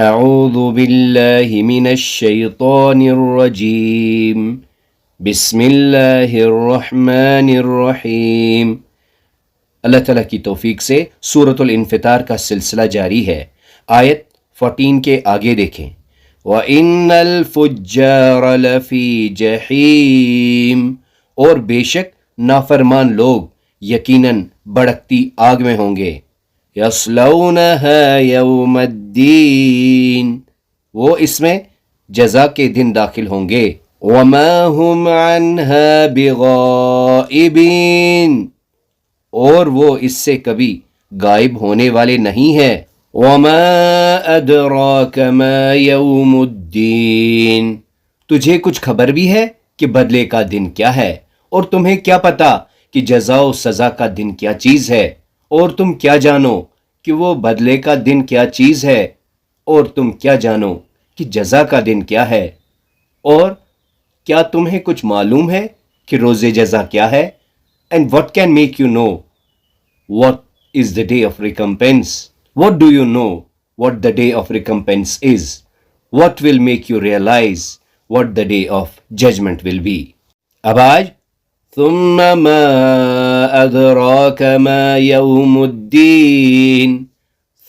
اعوذ باللہ من الشیطان الرجیم بسم اللہ الرحمن الرحیم۔ اللہ تعالیٰ کی توفیق سے سورۃ الانفطار کا سلسلہ جاری ہے۔ آیت 14 کے آگے دیکھیں، وَإِنَّ الْفُجَّارَ لَفِي جَحِيمٍ، اور بے شک نافرمان لوگ یقیناً بھڑکتی آگ میں ہوں گے۔ يَصْلَوْنَهَا يَوْمَ الدِّينِ، وہ اس میں جزا کے دن داخل ہوں گے۔ وَمَا هُمْ عَنْهَا بِغَائِبِينَ، اور وہ اس سے کبھی غائب ہونے والے نہیں ہیں۔ وَمَا أَدْرَاكَ مَا يَوْمُ الدِّينِ، تجھے کچھ خبر بھی ہے کہ بدلے کا دن کیا ہے، اور تمہیں کیا پتا کہ جزا و سزا کا دن کیا چیز ہے، اور تم کیا جانو کہ وہ بدلے کا دن کیا چیز ہے، اور تم کیا جانو کہ جزا کا دن کیا ہے، اور کیا تمہیں کچھ معلوم ہے کہ روز جزا کیا ہے؟ And what can make you know what is the day of recompense? What do you know what the day of recompense is? What will make you realize what the day of judgment will be? اب آج ثم ما أدراك ما يوم الدين،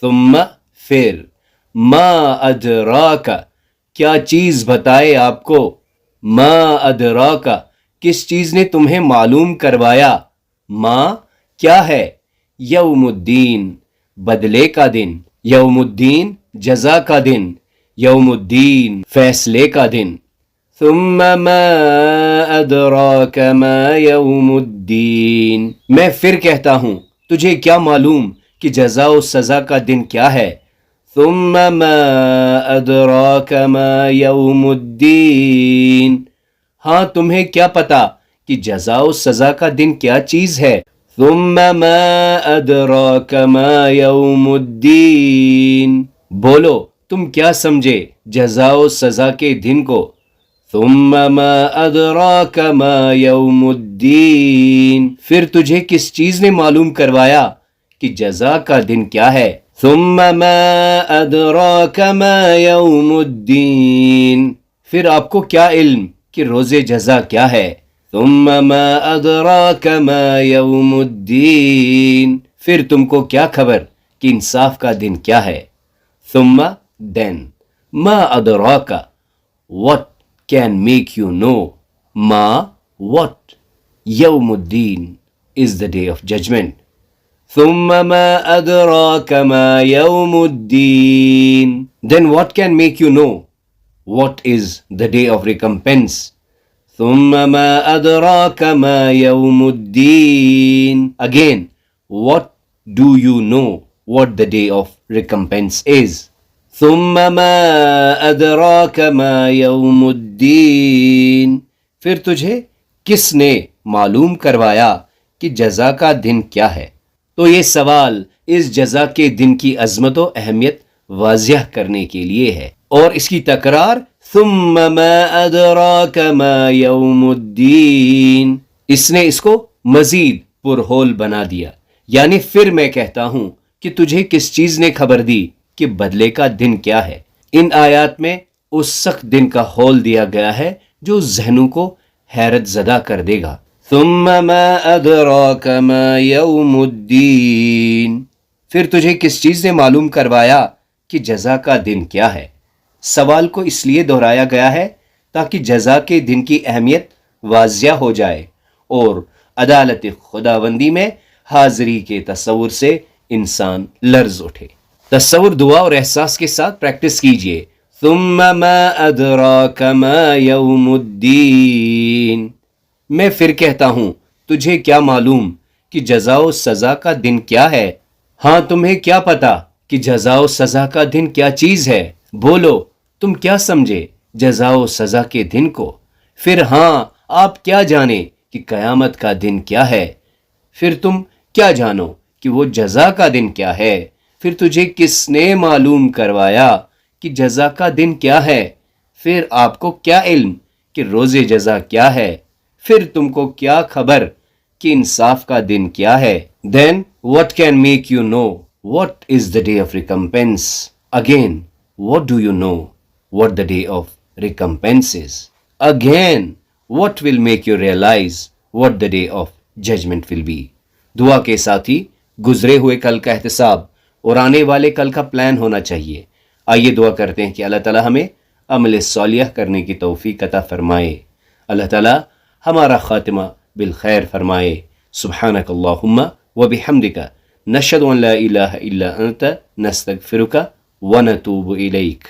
ثم پھر، ما ادراک کیا چیز بتائے آپ کو، ما ادراک کس چیز نے تمہیں معلوم کروایا، ما کیا ہے، یوم الدین بدلے کا دن، یوم الدین جزا کا دن، یوم الدین فیصلے کا دن۔ ثم ما ادراک ما یوم الدین، میں پھر کہتا ہوں تجھے کیا معلوم کہ جزا و سزا کا دن کیا ہے۔ ثم ما ادراک ما یوم الدین، ہاں تمہیں کیا پتا کہ جزا و سزا کا دن کیا چیز ہے۔ ثم ما ادراک ما یوم الدین، بولو تم کیا سمجھے جزا و سزا کے دن کو۔ ثم ما ادراک ما یوم الدین، پھر تجھے کس چیز نے معلوم کروایا کہ جزا کا دن کیا ہے۔ ثم ما ادراک ما یوم الدین، پھر آپ کو کیا علم کہ روز جزا کیا ہے۔ ثم ما ادراک ما یوم الدین، پھر تم کو کیا خبر کہ انصاف کا دن کیا ہے۔ ثم then، ما ادراک what can make you know، ما what، یوم الدین is the day of judgment۔ ثم ما ادراک ما یوم الدین، then what can make you know what is the day of recompense۔ ثم ما ادراک ما یوم الدین، again what do you know what the day of recompense is۔ ثم ما ادراک ما یوم الدین، پھر تجھے کس نے معلوم کروایا کہ جزا کا دن کیا ہے۔ تو یہ سوال اس جزا کے دن کی عظمت و اہمیت واضح کرنے کے لیے ہے، اور اس کی تکرار ثم ما ادراک ما یوم الدین، اس نے اس کو مزید پرہول بنا دیا، یعنی پھر میں کہتا ہوں کہ تجھے کس چیز نے خبر دی کہ بدلے کا دن کیا ہے۔ ان آیات میں اس سخت دن کا ہول دیا گیا ہے جو ذہنوں کو حیرت زدہ کر دے گا۔ ثم ما ادراک ما یوم الدین، پھر تجھے کس چیز نے معلوم کروایا کہ جزا کا دن کیا ہے۔ سوال کو اس لیے دہرایا گیا ہے تاکہ جزا کے دن کی اہمیت واضح ہو جائے اور عدالت خداوندی میں حاضری کے تصور سے انسان لرز اٹھے۔ تصور، دعا اور احساس کے ساتھ پریکٹس کیجئے۔ ثم ما ادراک ما یوم الدین، میں پھر کہتا ہوں تجھے کیا معلوم کہ جزا و سزا کا دن کیا ہے۔ ہاں تمہیں کیا پتا کہ جزا و سزا کا دن کیا چیز ہے، بولو تم کیا سمجھے جزا و سزا کے دن کو۔ پھر ہاں آپ کیا جانیں کہ قیامت کا دن کیا ہے۔ پھر تم کیا جانو کہ وہ جزا کا دن کیا ہے۔ پھر تجھے کس نے معلوم کروایا کہ جزا کا دن کیا ہے۔ پھر آپ کو کیا علم کہ روز جزا کیا ہے۔ پھر تم کو کیا خبر کہ انصاف کا دن کیا ہے۔ Then what can make you know what is the day of recompense? Again, what do you know what the day of recompense is? Again, what will make you realize what the day of judgment will be? دعا کے ساتھ ہی گزرے ہوئے کل کا احتساب اور آنے والے کل کا پلان ہونا چاہیے. آئیے دعا کرتے ہیں کہ اللہ تعالی ہمیں عمل صالح کرنے کی توفیق عطا فرمائے. اللہ تعالی ہمارا خاتمہ بالخیر فرمائے. سبحانک اللہم وبحمدک نشہد ان لا الہ الا انت نستغفرک ونتوب الیک.